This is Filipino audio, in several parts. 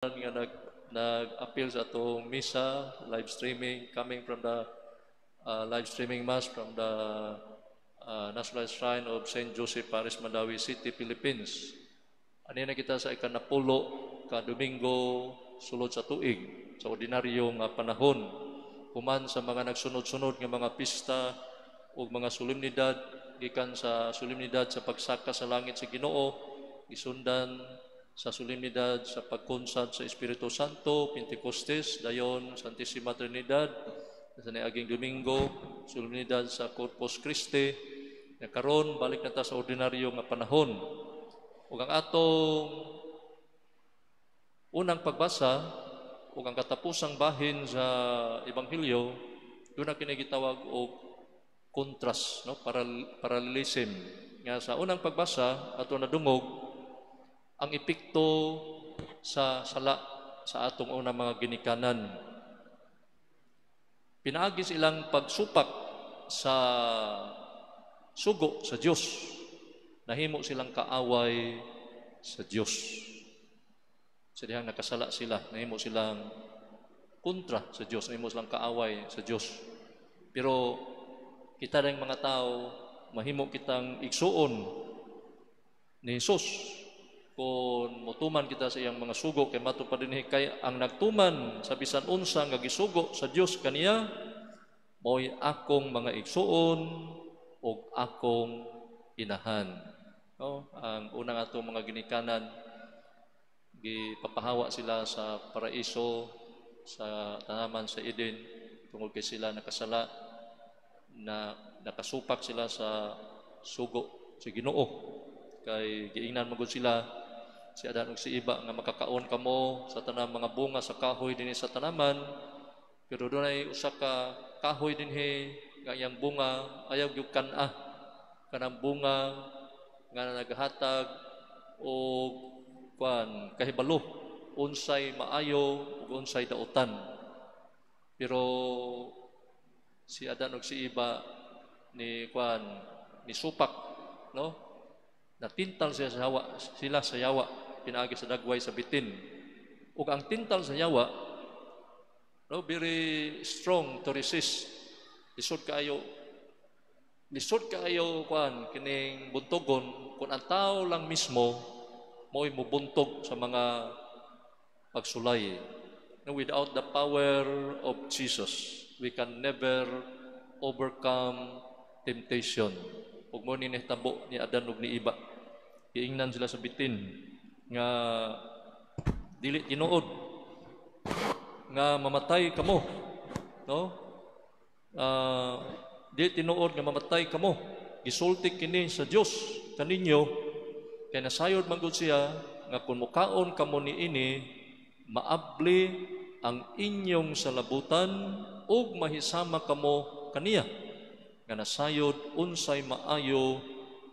nga nag-appeal sa atong misa, live streaming, coming from the live streaming mass from the National Shrine of St. Joseph Parish, Mandawi City, Philippines. Ani na kita sa ikanapulo ka Domingo sulod sa tuig, sa ordinaryong panahon, human sa mga nagsunod-sunod nga mga pista o mga solemnidad, gikan sa solemnidad sa pagsaka sa langit sa Ginoo, isundan sa solemnidad sa pagkunsad sa Espiritu Santo, Pentecostes, dayon Santissima Trinidad, sa niaging Domingo, solemnidad sa Corpus Christi, na karon balik na ta sa ordinaryo nga panahon. Ug ang atong unang pagbasa ug ang katapusang bahin sa Ebanghelyo, doon na kini gitawag og contrast, no? Parallelism. Nga sa unang pagbasa ato nadungog ang epekto sa sala sa atong unang mga ginikanan. Pinaagi silang pagsupak sa sugo sa Dios. Nahimo silang kaaway sa Dios. Sa dihang nakasala sila, nahimo silang kontra sa Dios, nahimo silang kaaway sa Dios. Pero kita ring mga tao, mahimo kitang igsuon ni Jesus kung mutuman kita sa iyang mga sugo, kay mato pa din kay ang nagtuman sa bisan unsa nga gisugo sa Dios kaniya, mo'y akong mga igsuon o akong inahan. No? Ang unang atong mga ginikanan, gipapahawa sila sa paraiso, sa tanaman sa Eden, tungod kay sila nakasala, na nakasupak sila sa sugo sa Ginoo. Kay giingnan magud sila si Adan ug si Iba nga makakaon kamo sa tanang mga bunga sa kahoy dinhi sa tanaman, pero dunay usa ka kahoy dinhi nga iyang bunga ayaw gyud kan-a, kanang bunga nga naghatag og kahibalo unsay maayo ug unsay dautan. Pero si Adan ug si Iba ni supak, no? Natintal sila sa yawa, pinaagi sa dagway sa bitin. Ug ang tintal sa yawa, no, very strong to resist. Lisod kaayo kining buntogon kung ang tao lang mismo mo'y mubuntog sa mga pagsulay. No, without the power of Jesus, we can never overcome temptation. Ug mo ni nahitabo ni Adan ug ni Iba, giingnan sila sa bitin nga dili tinuod nga mamatay kamo, no? Dili tinuod nga mamatay kamo, gisulti kini sa Dios kaninyo, kay nasayod man gud siya nga kung mukaon kamo niini, maabli ang inyong salabutan ug mahisama kamo kaniya, nga nasayod unsay maayo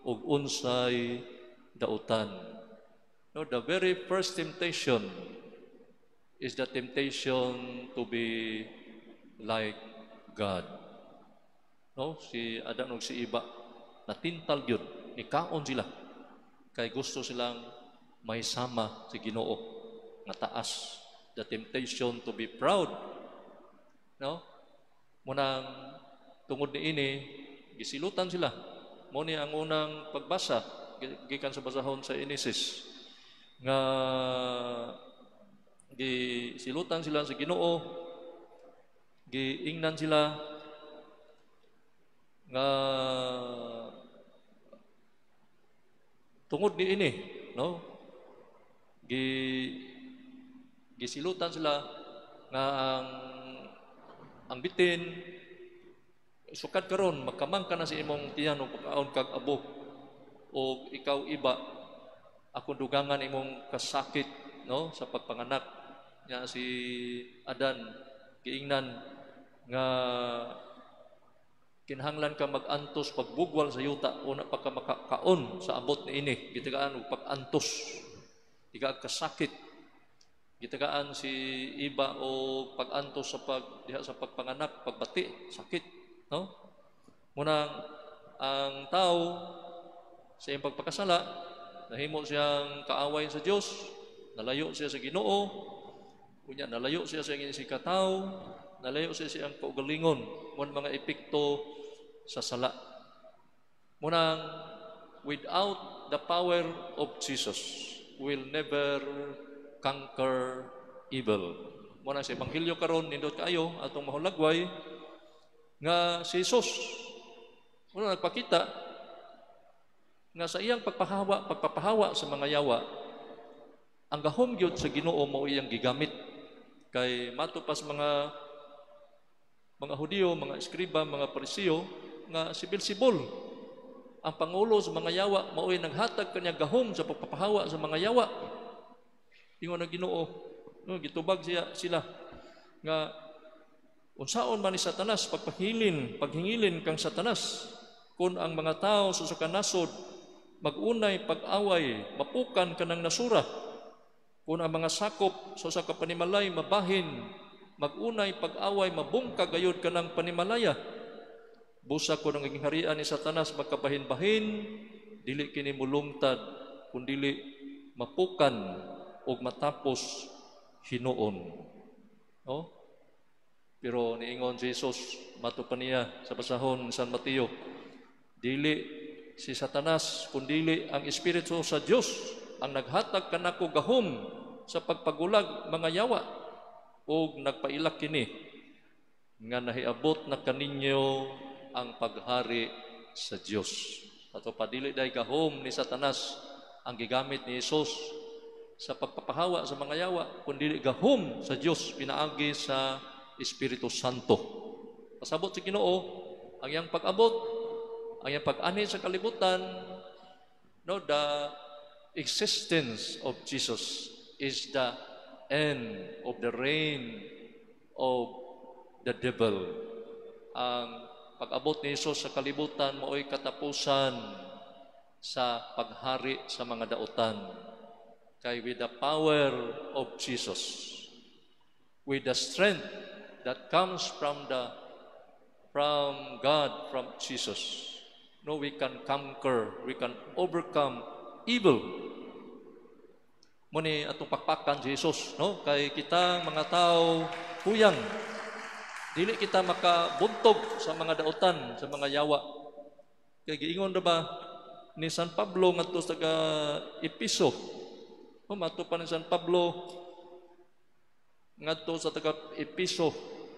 ug unsay dautan. No, the very first temptation is the temptation to be like God. No, si Adan ug si Iba natintal gyud, nikaon sila kay gusto silang mahisama si Ginoo nga taas. The temptation to be proud. No? Munang tungod niini gisilutan sila. Mo ni ang unang pagbasa gikan sa basahon sa Genesis nga gisilutan sila sa Ginoo, giingnan sila nga tungod niini, no? Gisilutan sila nga ang bitin sukad karon magkamang ka na si imong tiyan o pagkaon kag abo, o ikaw Iba akong dugangan imong kasakit, no, sa pagpanganak. Nya si Adan giingnan nga kinahanglan ka mag-antos pagbugwal sa yuta una pa ka makakaon sa abot ni ini, gitagaan og pag-antos, tiga kasakit. Gitagaan si Iba o pag-antos sa diha sa pagpanganak, pagbati, sakit, no? Munang ang tao sa iyang pagpakasala, nahimo siyang kaaway sa Dios, nalayo siya sa Ginoo, Unya nalayo siya sa iyang isikataw, nalayo siya sa iyang kaugalingon, mon mga epekto sa sala. Munang without the power of Jesus, will never conquer evil. Muna sa Ebanghelyo karon nindot kaayo atong mahulagway nga si Jesus muna nagpakita nga sa iyang pagpapahawa sa mga yawa, ang gahom gyud sa Ginoo mao iyang gigamit. Kay matupas mga Hudiyo, mga eskriba, mga Pariseo nga si Beelzebul ang pangulo sa mga yawa mao'y naghatag kanya gahom sa pagpapahawa sa mga yawa. Ingon ang Ginoo, gitubag sila nga unsaon man ni Satanas paghingilin kang Satanas kung ang mga tao sa kanasod magunay pag-away mapukan kanang nasura, kung ang mga sakop sa panimalay mabahin magunay pag-away mabungkag gayud kanang panimalaya. Busa ko ng harian ni Satanas magkabahin-bahin, dili kini mulungtad kundili mapukan og matapos hinuon. No? Pero niingon si Jesus matupan niya sa basahon San Mateo, dili si Satanas kundili ang Espiritu sa Dios ang naghatag kanako gahom sa pagpagulag mga yawa ug nagpailak kini nga nahiabot na kaninyo ang paghari sa Dios. Ato padili day gahom ni Satanas ang gigamit ni Jesus sa pagpapahawa sa mga yawa, kundi gahom sa Dios pinaagi sa Espiritu Santo. Pasabot sa Ginoo ang iyang pag-abot, ang iyang pag-ani sa kalibutan, no, the existence of Jesus is the end of the reign of the devil. Ang pag-abot ni Jesus sa kalibutan mao'y katapusan sa paghari sa mga dautan. Kay with the power of Jesus, with the strength that comes from God, from Jesus, no, we can conquer, we can overcome evil. Muni atong pakpakan si Jesus, no? Kay kita mga tao kuyang dili kita makabuntog sa mga dautan, sa mga yawa. Kay giingon ra ba ni San Pablo ngadto sa Episo, mato pa ni San Pablo ngadto sa taga Episo,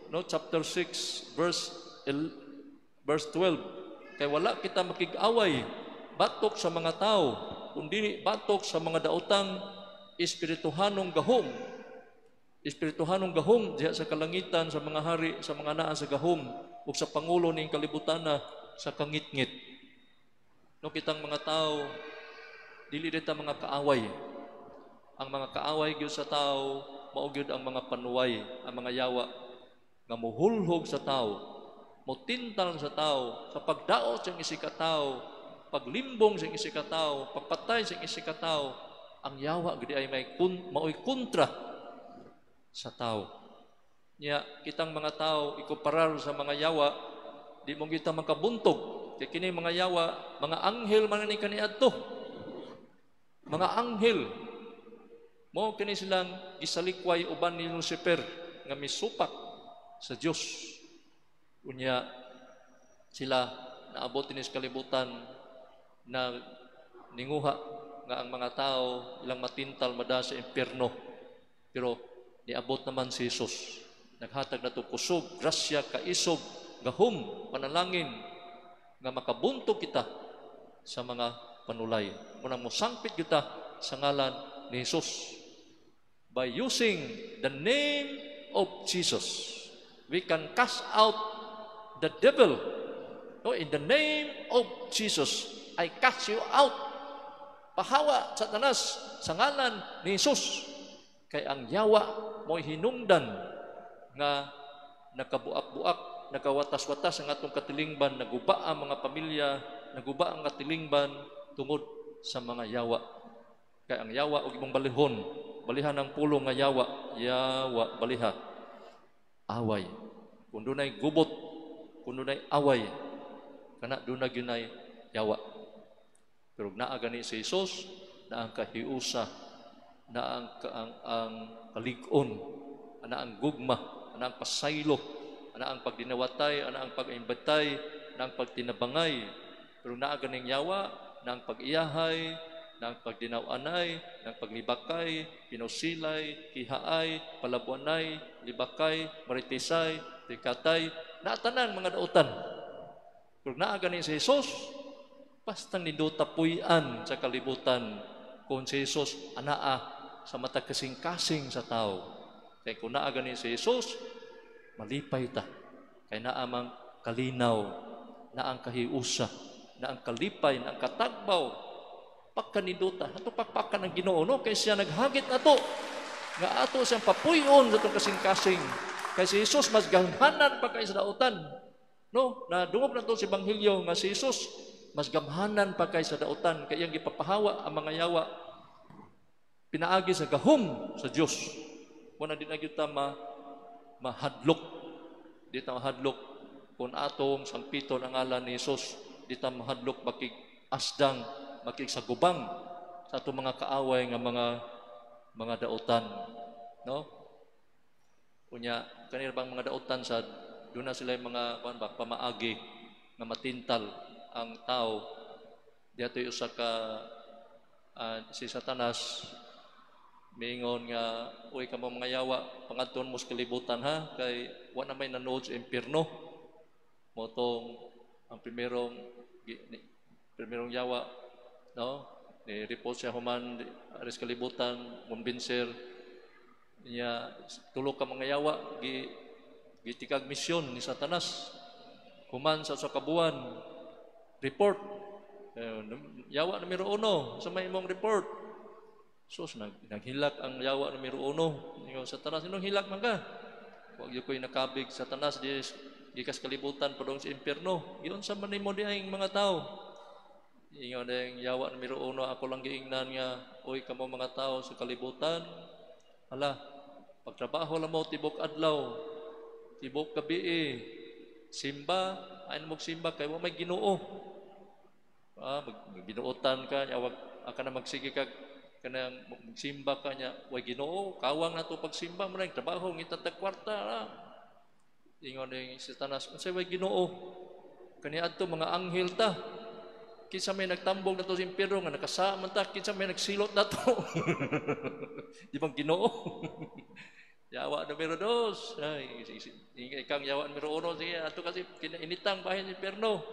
no, chapter 6 verse 12, kay wala kita makig-away batok sa mga tao kundi batok sa mga daotang espirituhanong gahom. Espirituhanong gahom diha sa kalangitan, sa mga hari, sa mga naa sa gahom ug sa pangulo ning kalibutana sa kangitngit. No, kitang mga tao dili dita mga kaaway. Ang mga kaaway gyud sa tao mao gyud ang mga panuway, ang mga yawa nga muhulhog sa tao, mutintal sa tao, sa pagdaot sa isikataw, paglimbong sa isikataw, pagpatay sa isikataw. Ang yawa gudi ay mao'y kontra sa tao. Nya kitang mga tao ikumparar sa mga yawa, di mo kita makabuntog. Kay kini mga yawa, mga anghel man ni kaniadto. Mga anghel mo kini silang gisalikway uban ni Lucifer nga misupak sa Dios. Unya sila naabot ni sa kalibutan na ninguha nga ang mga tao ilang matintal mada sa impierno. Pero niabot naman si Jesus. Naghatag na to kusog, grasya, kaisog, gahom, panalangin nga makabuntog kita sa mga panulay. Munang musangpit kita sa ngalan ni Jesus. By using the name of Jesus, we can cast out the devil. No, in the name of Jesus, I cast you out. Pahawa, Satanas, sa ngalan ni Jesus. Kay ang yawa mo'y hinungdan nga nakabuak-buak, nakawatas-watas ang atong katilingban, naguba ang mga pamilya, naguba ang katilingban tungod sa mga yawa. Kay ang yawa og imong balihan ang pulong nga yawa, baliha, away. Kung dunay gubot, kung dunay away, kana dunay ginay yawa. Pero naa gani si Jesus na ang kahiusa, na ang kalig-on, ana ang gugma, ana ang pasaylo, ana ang pagdinawatay, ana ang pag-imbatay, ana ang pagtinabangay. Pero naa ganing yawa, na ang pag-iyahay, na ang pagdinawanay, na ang paglibakay, pinusilay, kihaay, palabuanay, libakay, maritisay, tikatay, naatanan mga dautan. Kung naa ganing si Jesus, bastang niduta puy-an sa kalibutan kung si Jesus anaa sa mata kasing-kasing sa tao. Kaya kung naa ganing si Jesus, malipay ta. Kaya naamang kalinaw, na ang kahiusa, na ang kalipay, na ang katagbaw, pagkaniduta, ato pakpakan ng Ginoo, no? Kaya siya naghagit ato, nga ato siyang papuyon sa itong kasing-kasing. Kaya si Jesus, mas gamhanan pa kayo sa dautan. No? Na dungog na ito si Banghilyo, nga si Jesus, mas gamhanan pa kayo sa dautan, kaya yung ipapahawa ang mga yawa, pinaagi sa gahom sa Diyos. Muna din na kita mahadlok. Di ta mahadlok kung atong sampiton ang ngalan ni Jesus. Di ta mahadlok makig asdang, makig sagubang sa atong mga kaaway nga mga dautan. No? Kunya, kanina bang mga dautan sa doon na sila yung mga pamaagi na matintal ang tao. Dito yung usa ka si Satanas mingon nga, uy ka mo mga yawa, pangadton mo sa kalibutan ha, kay wala na may nanood sa impyerno. Motong ang primerong yawa, no? Ni report siya human aris kalibutan, kumbinser niya tulo ka mga yawa, gitikag misyon ni Satanas. Human sa kabuan, report. Yawa numero 1, sa may imong report. Sus, naghilak ang yawa numero 1. Ingon, Satanas, inong hilak man ka? Huwag yung ko'y nakabig, Satanas, di kas kalibutan, padong sa impyerno. Yun sa manay mo di ang mga tao. Ingon, yung yawa numero 1, ako lang giingnan nga, uy, kamo mga tao sa kalibutan. Hala, pagtrabaho lang mo, tibok adlaw, tibok gabi, simba, ay na simba, kaya mo may Ginoo. Magbinuotan ka, wag ka na magsige ka, kanang magsimba ka niya, way Ginoo, kawang na ito pagsimba mo na yung trabaho, ngitatag kwarta. Ingon na yung Satanas, unsay way Ginoo, kaniya ito mga anghel ta, kinsa may nagtambong na ito sa impyerno, nga nakasaman ta, kinsa may nagsilot na ito. Di bang Ginoo? Yawa numero 2, ikang yawa numero 1, sige, ato kasi initang bahay ng impyerno.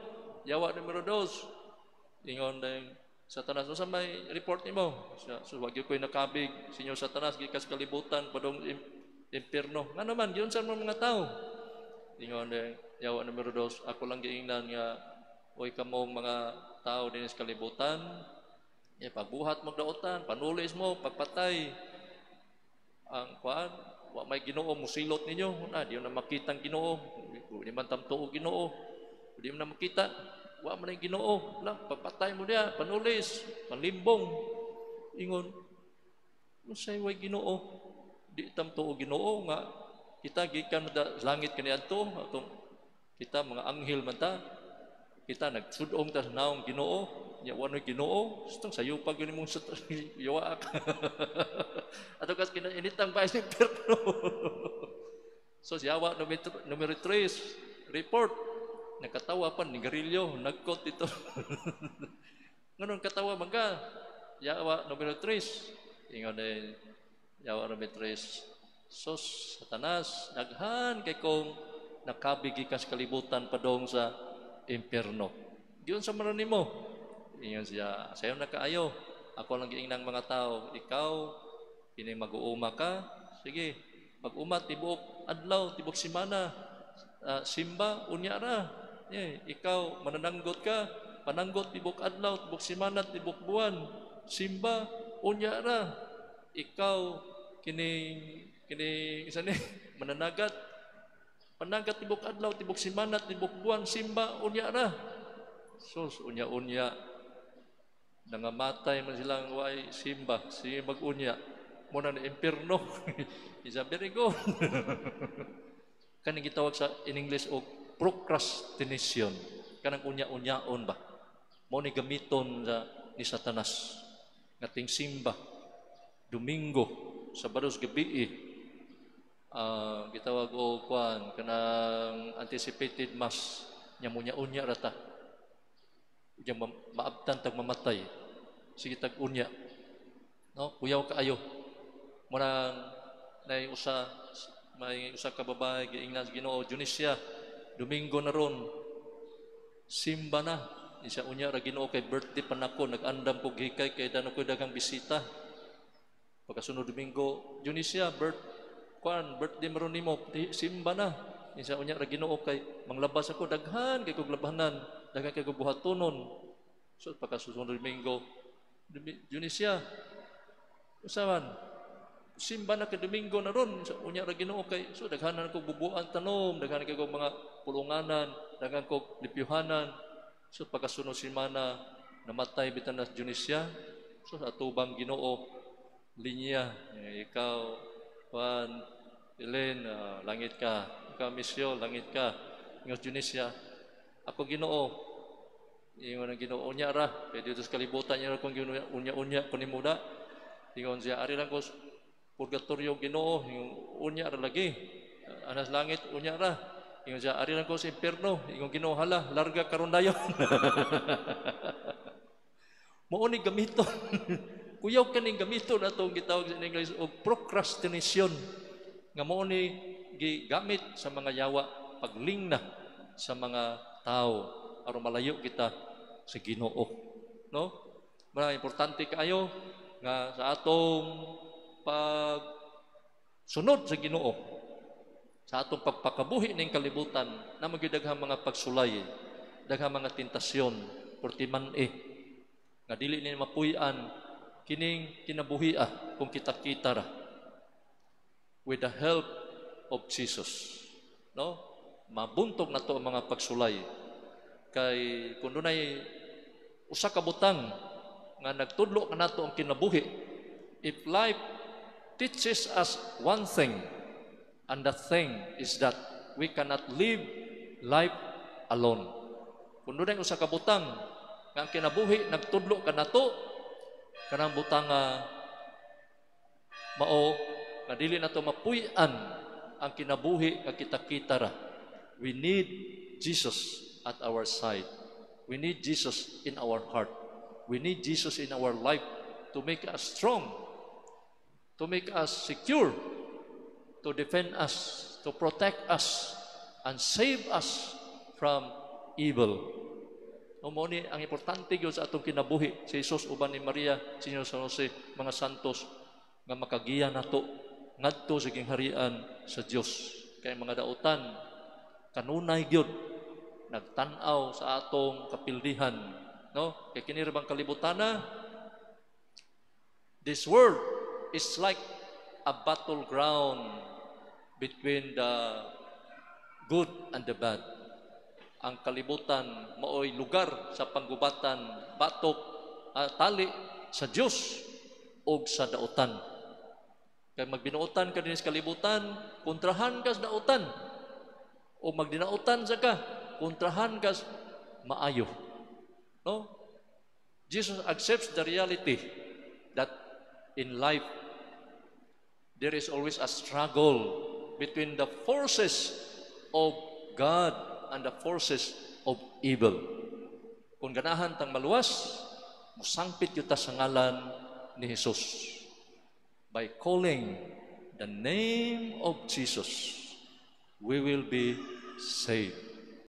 Yawa numero 2, ingon na yung Satanas, sa may report nimo? So, wag ko'y nakabig, Senyor Satanas, gikas kalibutan, padong impyerno. Nga naman, yun sa mga tao. Ingon na, yawa numero 2, ako lang giingnan nga, uy kamong mga tao din sa kalibutan, pagbuhat mo dautan, panulis mo, pagpatay, ang kuan, wa may Ginoo, musilot ninyo, di mo na makitang Ginoo, di man tamtuo Ginoo, di mo na makita, wa man ang Ginoo, papatay mo niya, panulis, panlimbong. Ingon, unsay way Ginoo? Di tamtuo Ginoo nga kita gikan da langit kaniadto, atong kita mga anghel man ta. Kita nagsudong ta naong Ginoo, nya wanoy Ginoo, stong sayo pag yun mong yawa ka. Ato kas kinainitang bahay sa impyerno. So yawa numero 3, report. Nagkatawa pa, nigarilyo, nagkot ito. Ngayon katawa man ka, yawa numero 3. Ingon na yawa numero 3. Sos, Satanas, naghan kay kong nakabigi kas kalibutan padong sa impyerno. Diyon sa marani mo. Ingon siya, sayo na kaayo. Ako lang giingnan mga tao. Ikaw, kini mag-uuma ka. Sige, mag-umat, tibok adlaw, tibok simana. Simba, unya ra. Ikaw, manananggot ka, pananggot, tibok adlaw, tibok simana, tibok buwan, simba, unya ra. Ikaw, isa ni, mananagat, panagat, tibok adlaw, tibok simana, tibok buwan, simba, unya ra. Sus, unya-unya, nangamatay man silang way simba, sige mag-unya, muna na impyerno. Isa very good. Kanang gitawag sa in English o procrastination. Kanang unya-unyaon ba? Mo ni gamiton ni Satanas. Ngating simba, Domingo, Sabados gabi, gitawag o kuan kanang anticipated mass nya munya-unya rata. Unya maabtan tag mamatay. Sige tag unya. No, kuyaw kaayo. Murang may usa ka babae giingnan sa Ginoo, Junisya, Domingo na ron. Simba na. Isa unya ra Ginoo kay birthday pa nako, nag-andam ko gikay kay dano ko dagang bisita. Pagkasunod Domingo, Junisya, birthday maron nimo, simba na. Isa unya ra Ginoo kay manglabas ako daghan kay kog labanan, daghan kay kog buhatonon. So pagkasunod Domingo, Junisya, usaman, simba na kay Domingo na ron. Isa unya ra Ginoo kay so daghanan kog bubuan tanom, daghan kay kog mga pulunganan, daghan kog lipyuhanan. So pagkasunod semana namatay bitan na Junisya. So sa atubang Ginoo linya, ikaw Juan, Elen, langit ka. Ikaw Misyo, langit ka. Ingos Junisya, ako Ginoo. Ingon ang Ginoo unya ra. Kaya dito sa kalibutan niya kung unya-unya ko ni muda. Ingon siya, ari lang ko purgatorio Ginoo, unya ra lagi. Anas langit unya ra. Ingon siya, ari lang ko sa impierno. Ingon Ginoo, hala, larga karon dayon. Mao ni gamiton. Kuyaw kaning gamiton atong gitawag sa English og procrastination. Nga mao ni gigamit sa mga yawa paglingna sa mga tao aron malayo kita sa Ginoo. No? Mga importante kaayo nga sa atong pag sunod sa Ginoo, sa atong pagpakabuhi ning kalibutan, na magidaghang mga pagsulay, daghang mga tentasyon, portiman nga dili ni mapuy-an kining kinabuhia kung kita-kita ra with the help of Jesus. No? Mabuntog na to ang mga pagsulay. Kay kung dunay usa ka butang nga nagtudlo kanato ang kinabuhi, if life teaches us one thing, and that thing is that we cannot live life alone. Kung dunay usa ka butang nga ang kinabuhi nagtudlo kanato, kanang butang mao nga dili nato mapuy-an ang kinabuhi nga kita-kita ra. We need Jesus at our side. We need Jesus in our heart. We need Jesus in our life to make us strong, to make us secure, to defend us, to protect us, and save us from evil. Mao ni ang importante gyud sa atong kinabuhi si Jesus uban ni Maria, Senyor San Jose, mga santos nga makagiya nato ngadto sa gingharian sa Dios. Kay mga dautan kanunay gyud nagtan-aw sa atong kapildihan, no? Kay kini ra bang kalibutana, this world is like a battleground between the good and the bad. Ang kalibutan maoy lugar sa panggubatan, batok, tali sa Dios o sa dautan. Kaya magbinuotan ka din sa kalibutan, kontrahan ka sa dautan. O magdinautan sa ka, kontrahan ka sa maayo. No? Jesus accepts the reality that in life there is always a struggle between the forces of God and the forces of evil. Kung ganahan tang maluwas, musangpit yuta sa ngalan ni Jesus. By calling the name of Jesus, we will be saved.